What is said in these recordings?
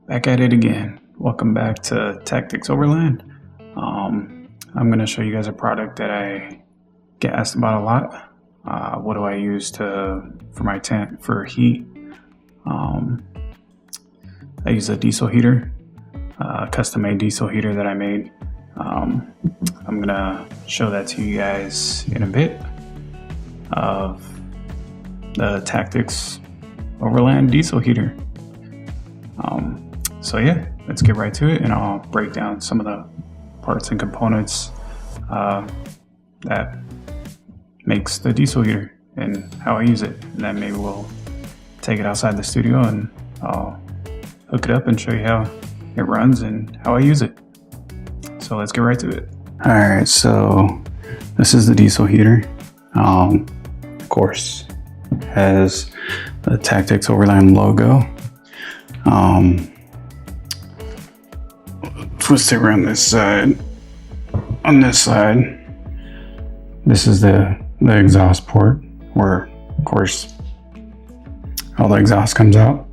Back at it again. Welcome back to Tactics Overland. I'm going to show you guys a product that I get asked about a lot. What do I use for my tent for heat? I use a diesel heater, a custom-made diesel heater that I made. I'm going to show that to you guys in a bit of the Tactics Overland diesel heater. So yeah, let's get right to it, and I'll break down some of the parts and components that makes the diesel heater and how I use it. And then maybe we'll take it outside the studio and I'll hook it up and show you how it runs and how I use it. So let's get right to it. All right, so this is the diesel heater. Of course, has the Tactics Overland logo. Twist it around this side. On this side, this is the exhaust port where, of course, all the exhaust comes out.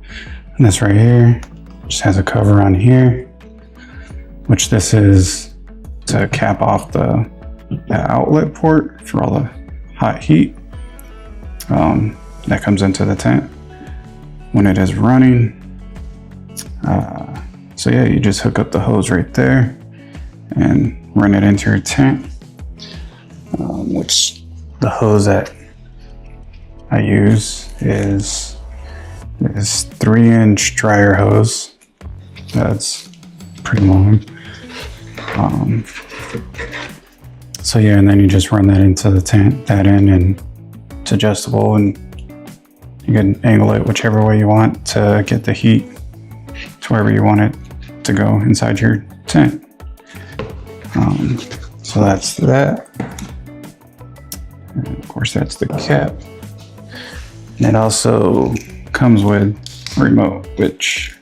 And this right here just has a cover on here, which this is to cap off the outlet port for all the hot heat that comes into the tent when it is running. So yeah, you just hook up the hose right there and run it into your tent, which the hose that I use is this 3-inch dryer hose. That's pretty long. So yeah, and then you just run that into the tent, and it's adjustable, and you can angle it whichever way you want to get the heat to wherever you want it to go inside your tent. So that's that. And of course, that's the cap. And it also comes with a remote, which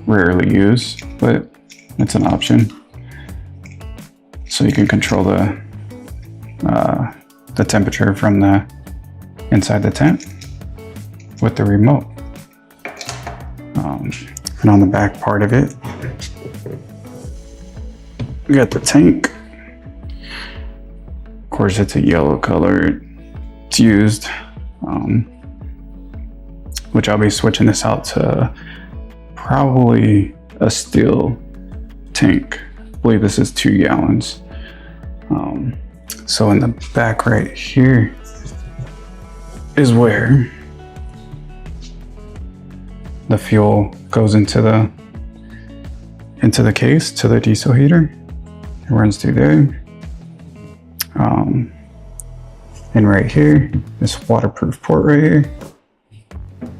rarely use, but it's an option. So you can control the temperature from the inside the tent with the remote. And on the back part of it, we got the tank. Of course, it's a yellow color. It's used, which I'll be switching this out to probably a steel tank. I believe this is 2 gallons. So in the back right here is where the fuel goes into the case, to the diesel heater. It runs through there. And right here, this waterproof port right here.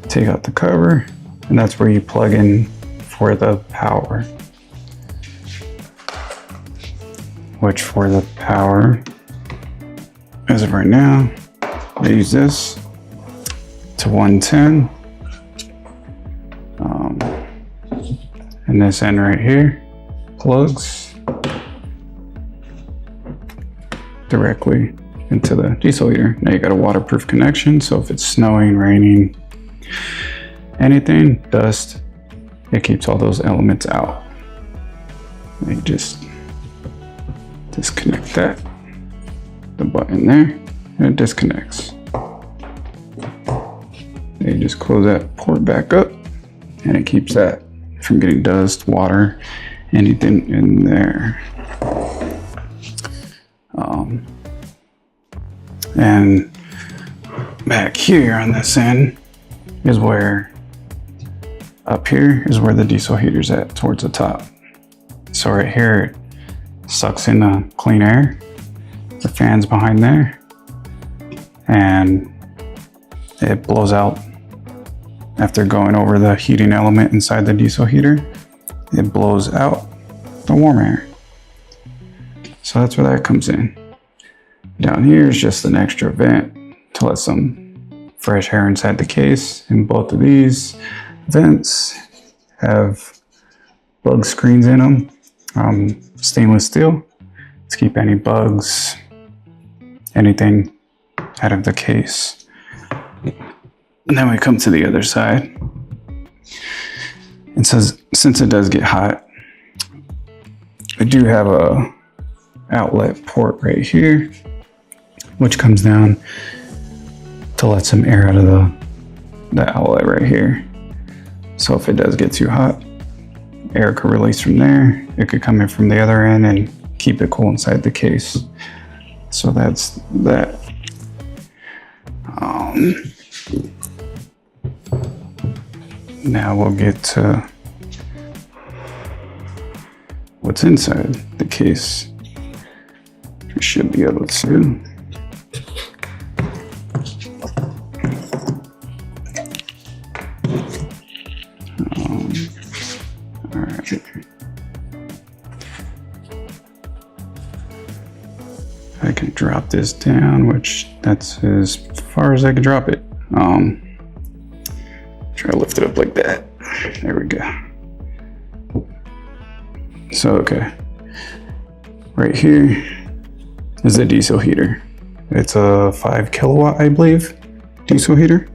Take out the cover, and that's where you plug in for the power. Which for the power, as of right now, I use this to 110. And this end right here plugs directly into the diesel heater. Now you got a waterproof connection, so if it's snowing, raining, anything, dust, it keeps all those elements out. And you just disconnect that, the button there, and it disconnects. And you just close that port back up, and it keeps that from getting dust, water, anything in there. And back here on this end is where, up here is where the diesel heater's at, towards the top. So right here, it sucks in the clean air, the fan's behind there, and it blows out. After going over the heating element inside the diesel heater, it blows out the warm air. So that's where that comes in. Down here is just an extra vent to let some fresh air inside the case. And both of these vents have bug screens in them, stainless steel, to keep any bugs, anything out of the case. And then we come to the other side. And since it does get hot, I do have a outlet port right here, which comes down to let some air out of the outlet right here. So if it does get too hot, air could release from there. It could come in from the other end and keep it cool inside the case. So that's that. Now we'll get to what's inside the case. We should be able to. All right. I can drop this down, which that's as far as I can drop it. Try to lift it up like that. There we go. So, okay. Right here is the diesel heater. It's a 5 kilowatt, I believe, diesel heater.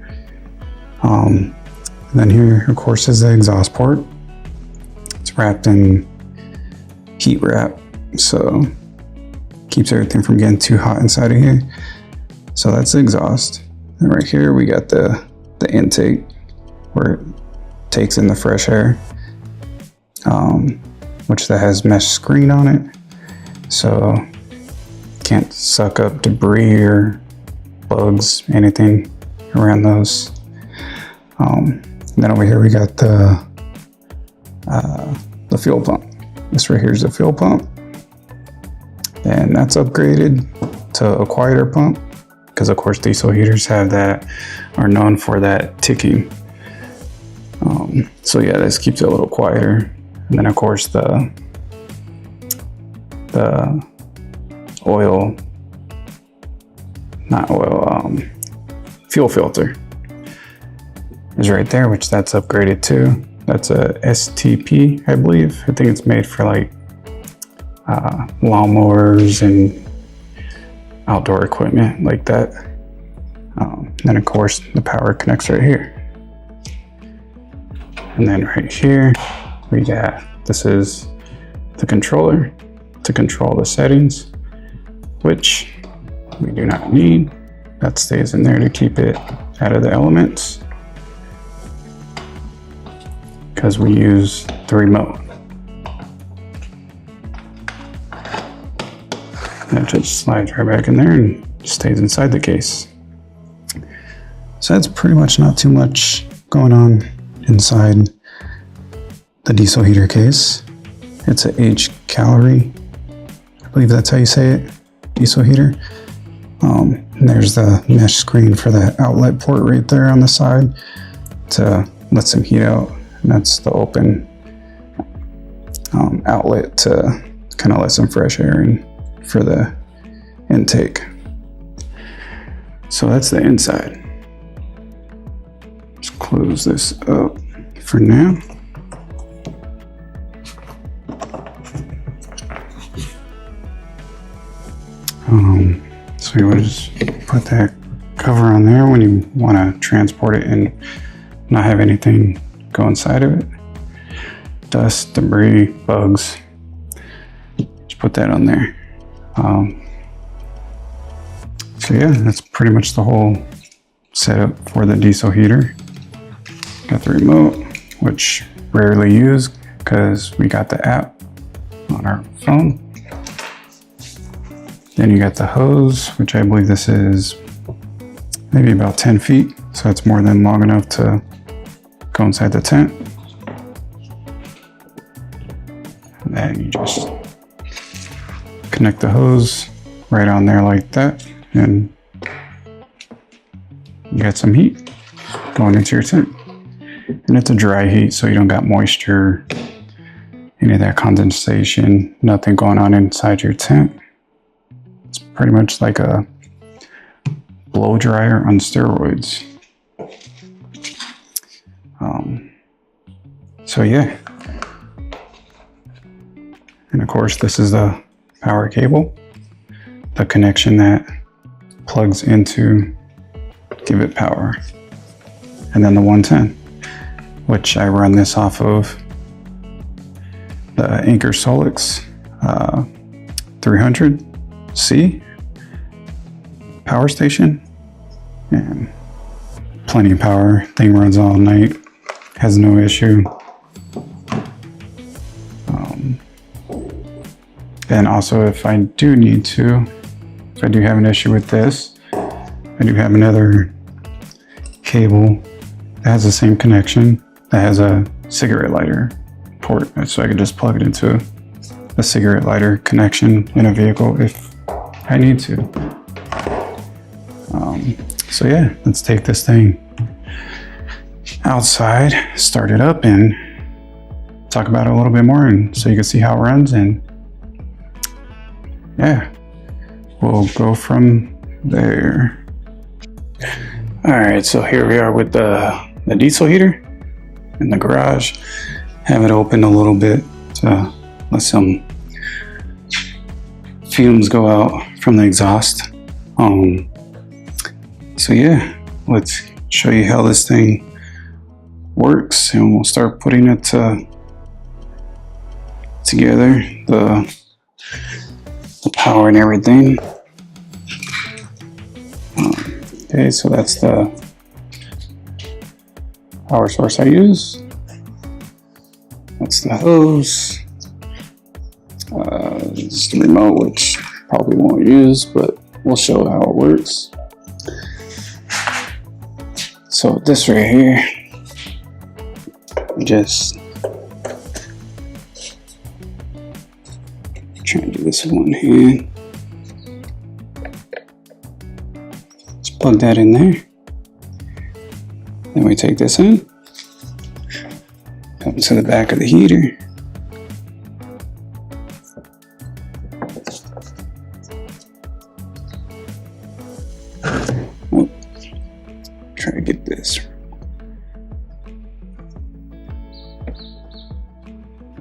Then here, of course, is the exhaust port. It's wrapped in heat wrap, so keeps everything from getting too hot inside of here. So that's the exhaust. And right here we got the intake where it takes in the fresh air, which that has mesh screen on it, so can't suck up debris or bugs, anything around those. Then over here we got the fuel pump. This right here is the fuel pump, and that's upgraded to a quieter pump because of course diesel heaters are known for that ticking. So yeah, this keeps it a little quieter. And then of course the fuel filter is right there, which that's upgraded too. That's a STP, I believe. I think it's made for like lawnmowers and outdoor equipment like that. Then of course the power connects right here. And then right here we got, this is the controller to control the settings, which we do not need. That stays in there to keep it out of the elements because we use the remote. That just slides right back in there and stays inside the case. So that's pretty much not too much going on inside the diesel heater case. It's a H calorie, I believe that's how you say it, diesel heater. And there's the mesh screen for the outlet port right there on the side to let some heat out. And that's the open outlet to kind of let some fresh air in for the intake. So that's the inside. Let's close this up for now. So you would just put that cover on there when you want to transport it and not have anything go inside of it. Dust, debris, bugs. Just put that on there. So yeah, that's pretty much the whole setup for the diesel heater. Got the remote, which rarely use because we got the app on our phone. Then you got the hose, which I believe this is maybe about 10 feet. So it's more than long enough to go inside the tent. And then you just connect the hose right on there like that. And you got some heat going into your tent. And it's a dry heat, so you don't got moisture, any of that condensation, nothing going on inside your tent. It's pretty much like a blow dryer on steroids. So yeah. And of course, this is the power cable, the connection that plugs into give it power. And then the 110, which I run this off of the Anchor Solix 300C power station, and plenty of power. Thing runs all night, has no issue. And also, if I do need to, if I do have an issue with this, I do have another cable that has the same connection that has a cigarette lighter port, so I could just plug it into a cigarette lighter connection in a vehicle if I need to. So yeah, let's take this thing outside, start it up, and talk about it a little bit more, and so you can see how it runs, and yeah, we'll go from there. All right, so here we are with the diesel heater in the garage. Have it open a little bit to let some fumes go out from the exhaust. So yeah, let's show you how this thing works, and we'll start putting it together, the power and everything. Okay, so that's the power source I use. That's the hose. This is the remote, which probably won't use, but we'll show how it works. So this right here, just trying to do this with one hand. Let's plug that in there. Then we take this in, come to the back of the heater. Oh, try to get this.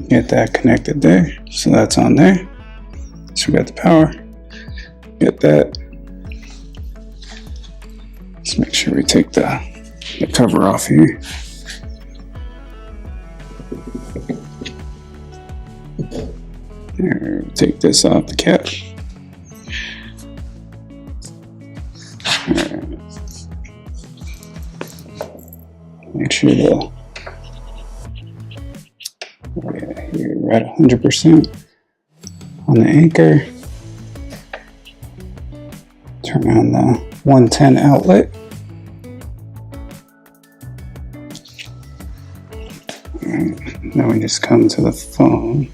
Get that connected there, so that's on there. So we got the power, get that. Let's make sure we take the cover off here. There, take this off the cap. Right. Make sure here we're at 100% on the anchor. Turn on the 110 outlet. Then we just come to the phone.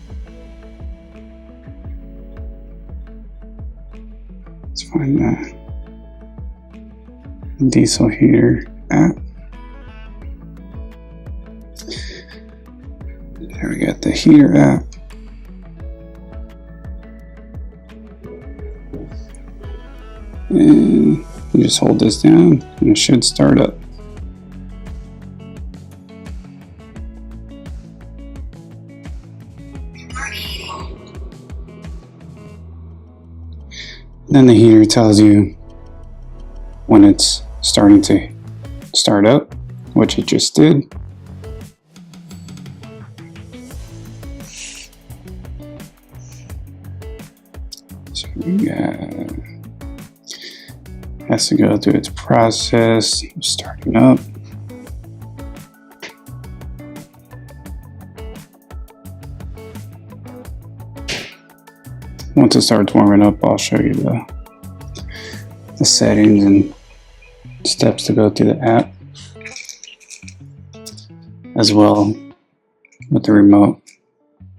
Let's find the diesel heater app. There we got the heater app. And you just hold this down and it should start up. Then the heater tells you when it's starting to start up, which it just did. So we got, has to go through its process, starting up. Once it starts warming up, I'll show you the settings and steps to go through the app, as well with the remote.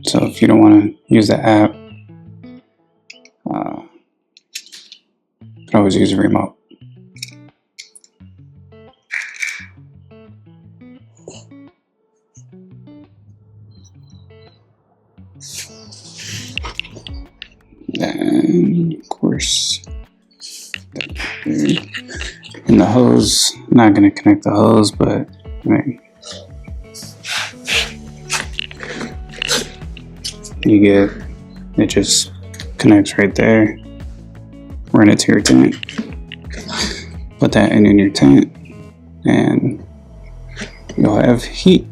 So if you don't want to use the app, you can always use a remote. Then, of course, and the hose, I'm not going to connect the hose, but I mean, you get, it just connects right there. Run it to your tent, put that in your tent, and you'll have heat.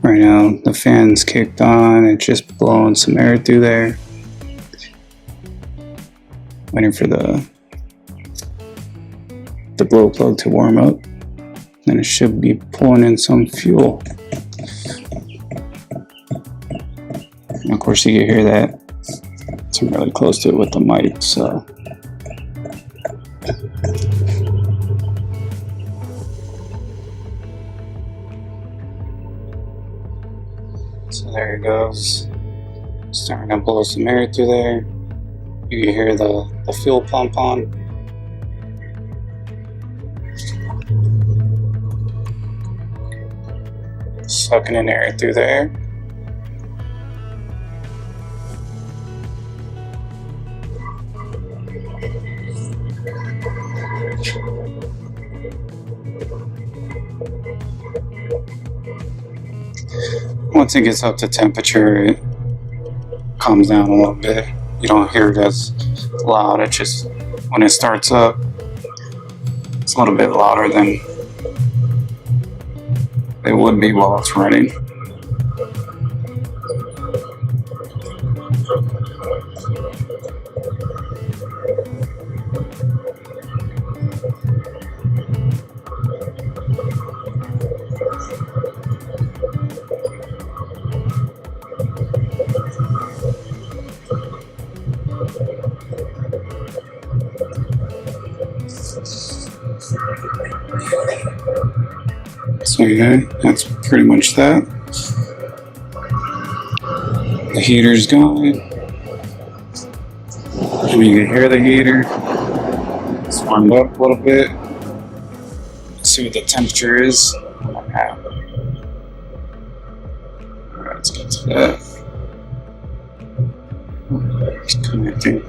Right now the fan's kicked on, it's just blowing some air through there. Waiting for the glow plug to warm up. Then it should be pulling in some fuel. And of course you can hear that. I'm really close to it with the mic, so. So there it goes. Starting to blow some air through there. You can hear the fuel pump on. Sucking in air through there. Once it gets up to temperature, it calms down a little bit. You don't hear it as loud. It just, when it starts up, it's a little bit louder than it would be while it's running. So yeah, that's pretty much that. The heater's going. And you can hear the heater. It's warmed up a little bit. Let's see what the temperature is. Alright, let's get to that. It's connecting.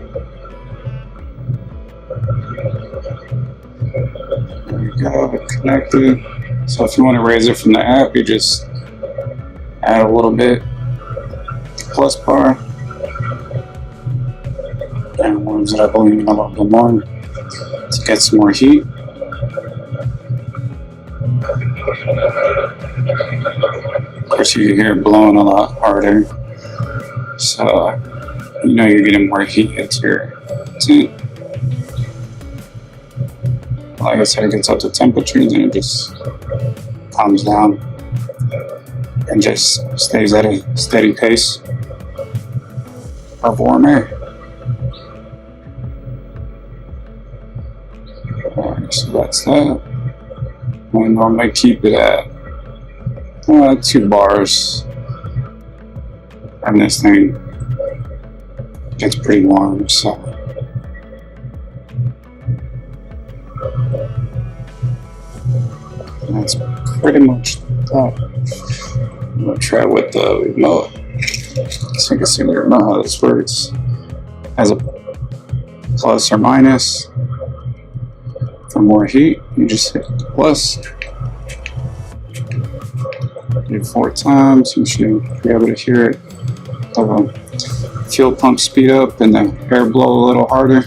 There you go, connected. So if you want to raise it from the app, you just add a little bit plus bar and warms it up a little bit more to get some more heat. Of course, you can hear it blowing a lot harder, so you know you're getting more heat into your tent. Like I said, it gets up to temperature and it just calms down and just stays at a steady pace of warm air. Alright, so that's that. I normally keep it at 2 bars, and this thing gets pretty warm, so. That's pretty much that. I'm going to try with the remote so you can see the remote how this works. Has a plus or minus. For more heat, you just hit plus. Do 4 times, you should be able to hear it. The fuel pump speed up and the air blow a little harder.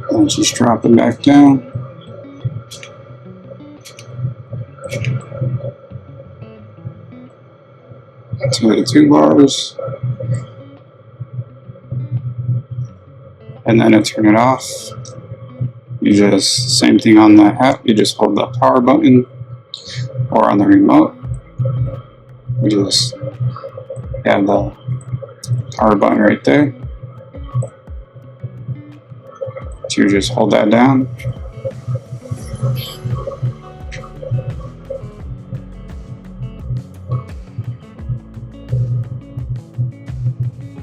And just drop it back down. To the 2 bars. And then to turn it off, you just, same thing on the app, you just hold the power button, or on the remote, you just have the power button right there. So you just hold that down.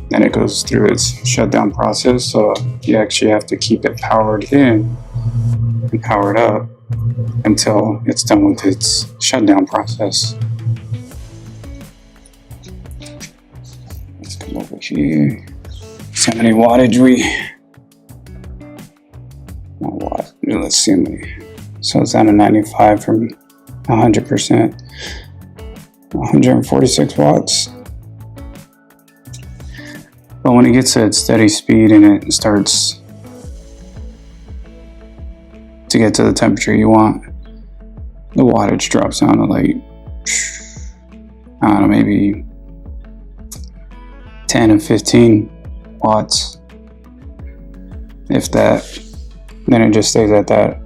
Then it goes through its shutdown process, so you actually have to keep it powered in and powered up until it's done with its shutdown process. Let's come over here. See how many wattage watt. Let's see. So it's down to 95 from 100%. 146 watts. But when it gets at steady speed and it starts to get to the temperature you want, the wattage drops down to like, I don't know, maybe 10 and 15 watts, if that. Then it just stays at that.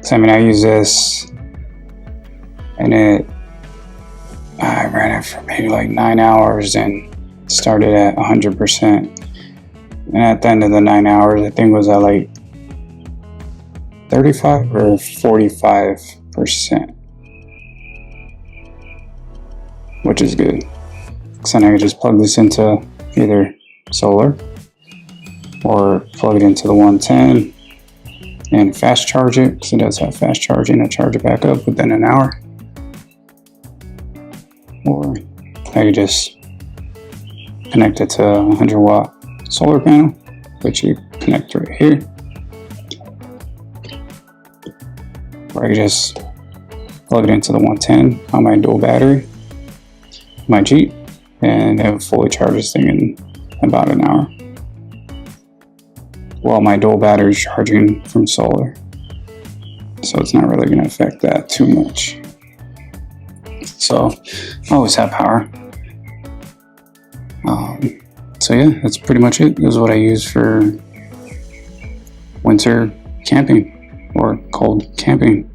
So I mean, I use this, and I ran it for maybe like 9 hours and started at 100%. And at the end of the 9 hours, I think it was at like 35 or 45%, which is good. So now I can just plug this into either solar or plug it into the 110 and fast charge it, because it does have fast charging, and charge it back up within an hour. Or I could just connect it to a 100 watt solar panel, which you connect right here. Or I could just plug it into the 110 on my dual battery, my Jeep, and it will fully charge this thing in about an hour. Well, my dual battery is charging from solar, so it's not really going to affect that too much. So I always have power. So yeah, that's pretty much it. This is what I use for winter camping or cold camping.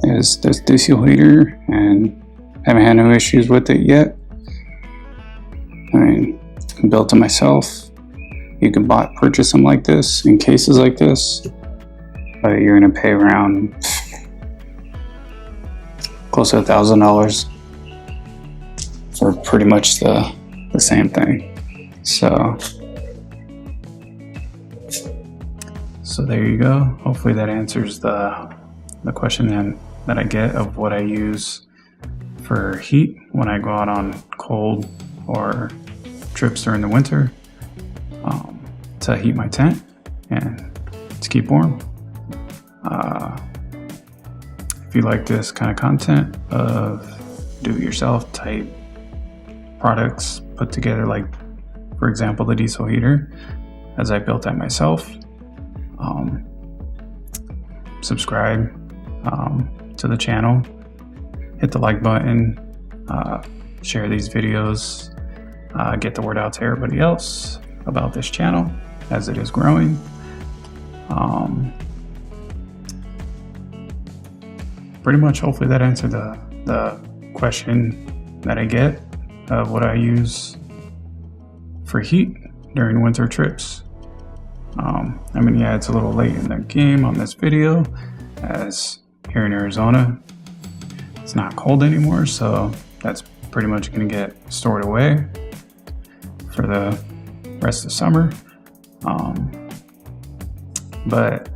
Is this diesel heater, and haven't had no issues with it yet. I mean, I built it myself. You can purchase them like this in cases like this, but you're gonna pay around close to $1,000 for pretty much the same thing. So there you go. Hopefully that answers the question that I get of what I use for heat when I go out on cold or trips during the winter, to heat my tent and to keep warm. If you like this kind of content of do-it-yourself type products put together, like for example the diesel heater as I built that myself, subscribe to the channel, hit the like button, share these videos, get the word out to everybody else about this channel as it is growing. Pretty much, hopefully that answered the question that I get of what I use for heat during winter trips. I mean, yeah, it's a little late in the game on this video, as here in Arizona it's not cold anymore, so that's pretty much going to get stored away for the rest of summer. But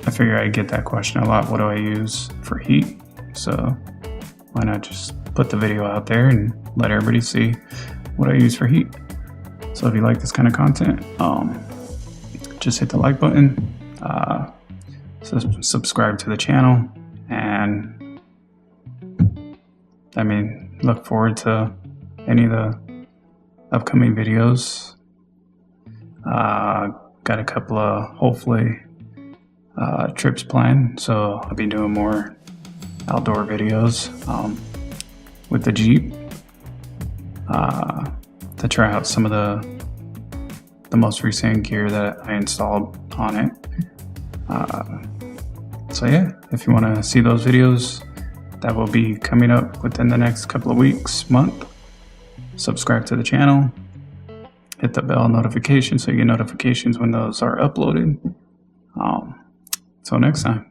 I figure I get that question a lot. What do I use for heat? So why not just put the video out there and let everybody see what I use for heat? So if you like this kind of content, just hit the like button, subscribe to the channel, and I mean, look forward to any of the upcoming videos. Got a couple of hopefully trips planned, so I'll be doing more outdoor videos with the Jeep to try out some of the most recent gear that I installed on it. So yeah, if you want to see those videos, that will be coming up within the next couple of weeks, month. Subscribe to the channel, hit the bell notification so you get notifications when those are uploaded. Until next time.